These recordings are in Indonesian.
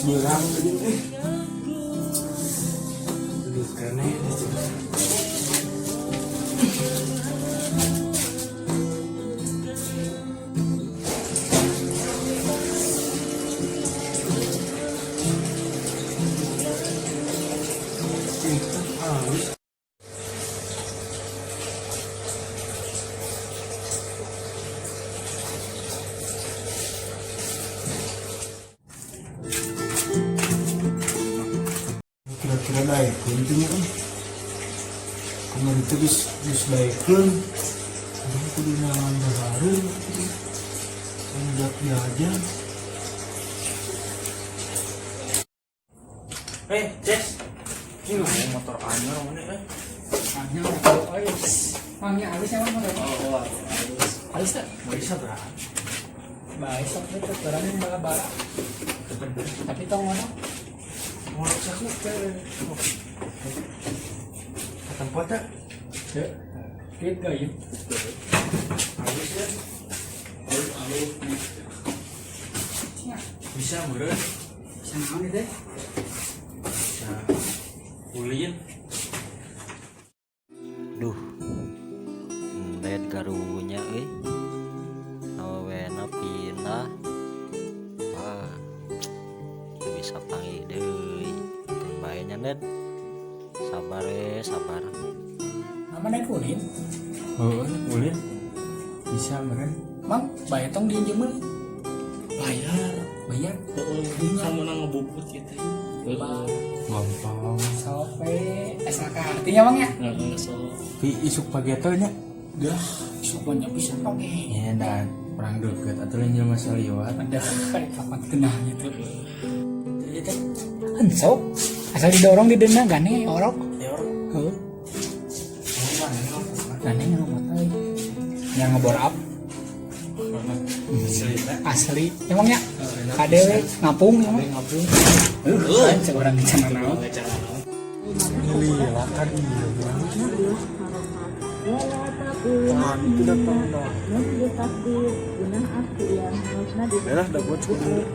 berang gini duduk kene kira-kira baik intinya kemarin itu bis baikkan aku kudu nangan baru hendak diajar Ces, ini motor anyar mana Hanya motor ois. Mangnya habis ya mana? Oh, Habis tak? bisa berapa? Baik, sok itu barang yang bala-bala. Tapi tong mana? Mau cek ke tempat tak? Ya. Kita yuk. Habis ya? Bisa meren? Senang gitu. Bisa ulin. Duh, lihat garunya awena pindah. Wah, bisa panggil deh. Tembainnya net. Sabar sabar. Nama naik ulin. oh ulin bisa meren Mang, bayar tong diinjemin. Bayar. Bayar. Kamu nang ngebuput gitu. gampang Sampai SKK artinya Mang ya? So. tapi isuk pagetonya Dah, semuanya bisa pakai. ya dan perang deket atau lain jelma saliwat Ada kayak kapan kena gitu. Ensok, asal didorong didenda gane orok. Ya orang. Heeh. Gane ngamot euy. Yang ngebor up asli. Emangnya KDW ngapung emang. Ngapung. Kan seorang di sana naon. lilakan iya Belah dah buat sepuluh.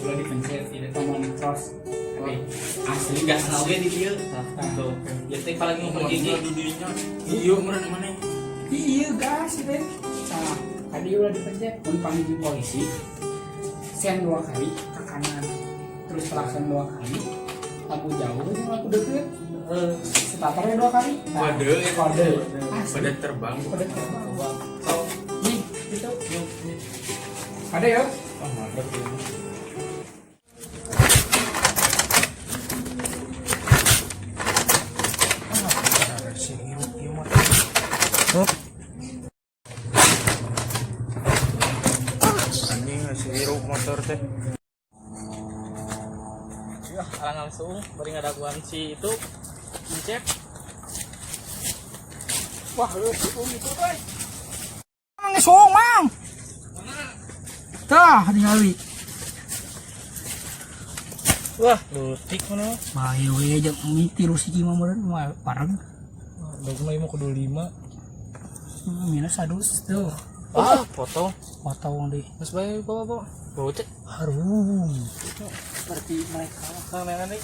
Boleh dipencet tidak tombol terus. Asli enggak tahu ya di dia. Tuh. Jadi paling mau pergi di dirinya. Iya meren mana? Iya gas itu. Nah, tadi udah dipencet pun panggil polisi. Sen 2 kali ke kanan. Terus pelaksan 2 kali. Lampu jauh itu lampu deket. Starternya 2 kali. Nah, kode. Pada terbang. Kode terbang. So, nih, itu. Ada ya? Oh, mantap ya. Anjing ngasih hirup motor teh. Ya, langsung beri ngadaguan si itu. Cek. Wah, lu itu euy. Mang song, Mang. Tah, ningali. Wah, lutik mana? Bahaya we aja tiru si Cima meureun mah pareng. Dog mah mau kudu 5. Minus adus tuh. Ah, foto. Potong deh. Mas bae bawa. Bawa cek. Harum. Seperti mereka. Kang nengan nih.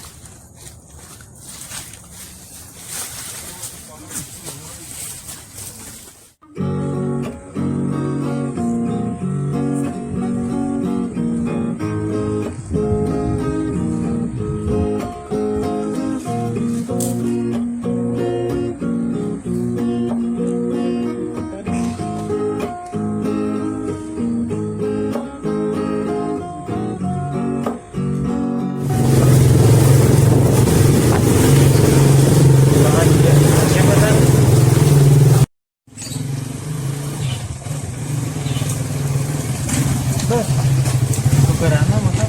Tukeranna maka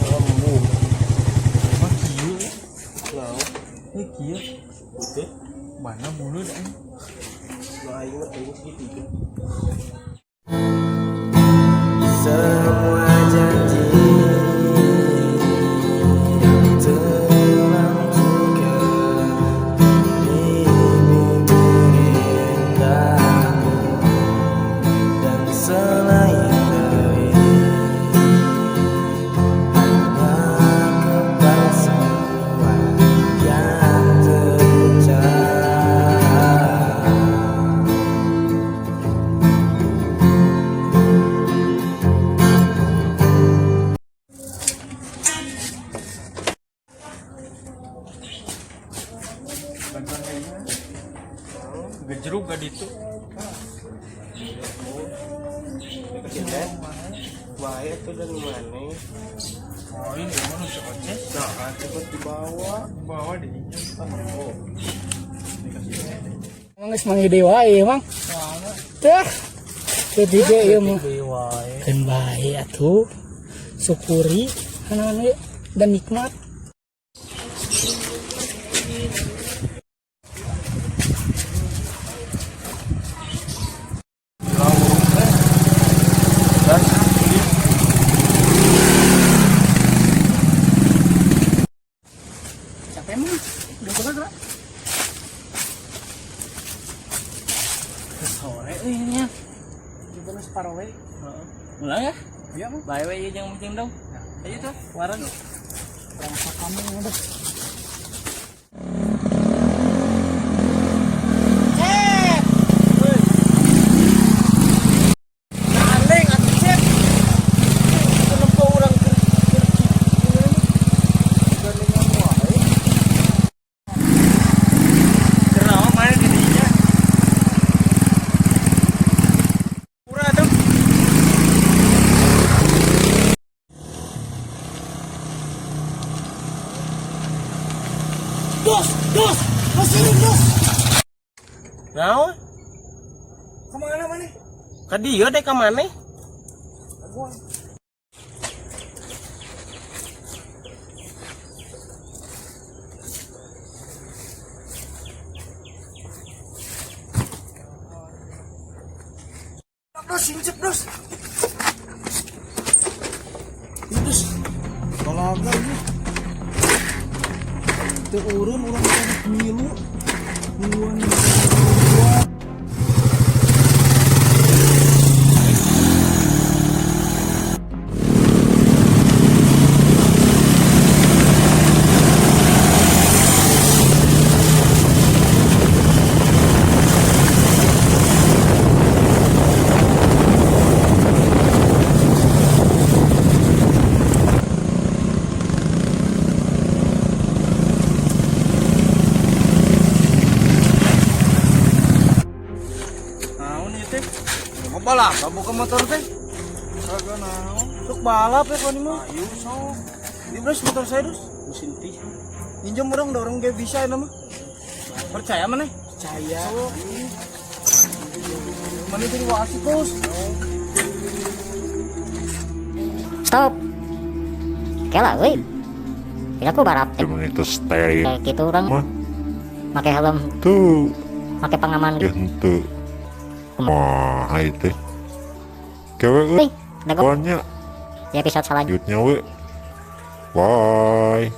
lembu. Mah kieu. Lauk. Kieu. Betul. Mana bulu dah. Lah aing mah teuing gitu. Semua janji yang telah tukar di mimpi indahmu dan selain dari Gejeruk gak itu. Bahaya tuh dari mana? Oh ini mana cocok? Nah, cepet Bawa deh. Oh. Emang geus mangide wae emang. Tah. Teu dige ieu mah. Keun bae atuh. Syukuri hana dan nikmat. Capek mah. Udah gerak. Sore ini ya. Kita nu separuh we. Ulang ya? Iya mah. Bae we ieu jeung penting dong. Ayo tuh, warung. Rasa kamu udah. Dos, sini dos. Naon? Kemana mana? Ka dieu deh ka maneh? Dos, incep dos. Terus kalaga ini. Teu urun urang milu. Buan. Balap, buka motor teh. Kagak naon. Sok balap ya kan mah. Ayo sok. Ini bros motor saya dus. Mesin tih. Pinjam orang dorong ge bisa nama. Percaya mana? Percaya. Mana jadi wasit bos. Stop. Kela euy. Aku barap Cuman itu stay kayak gitu orang mah pakai helm, tuh pakai pengaman gitu. gitu. Wah, itu kewe Euy, dago banyak ya episode selanjutnya. lanjutnya we. Bye.